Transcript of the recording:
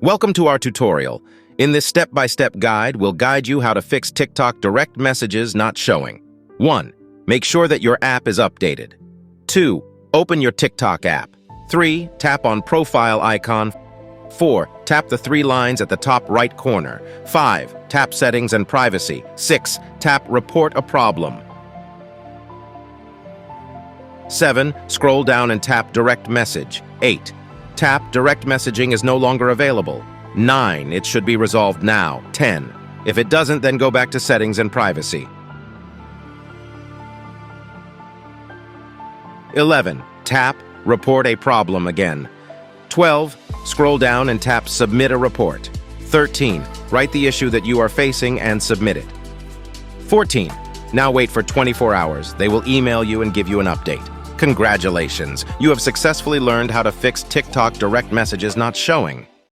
Welcome to our tutorial. In this step-by-step guide, we'll guide you how to fix TikTok direct messages not showing. 1. Make sure that your app is updated. 2. Open your TikTok app. 3. Tap on profile icon. 4. Tap the 3 lines at the top right corner. 5. Tap settings and privacy. 6. Tap report a problem. 7. Scroll down and tap direct message. 8. Tap direct messaging is no longer available. 9. It should be resolved now. 10. If it doesn't, then go back to settings and privacy. 11. Tap report a problem again. 12. Scroll down and tap submit a report. 13. Write the issue that you are facing and submit it. 14. Now wait for 24 hours. They will email you and give you an update. Congratulations! You have successfully learned how to fix TikTok direct messages not showing.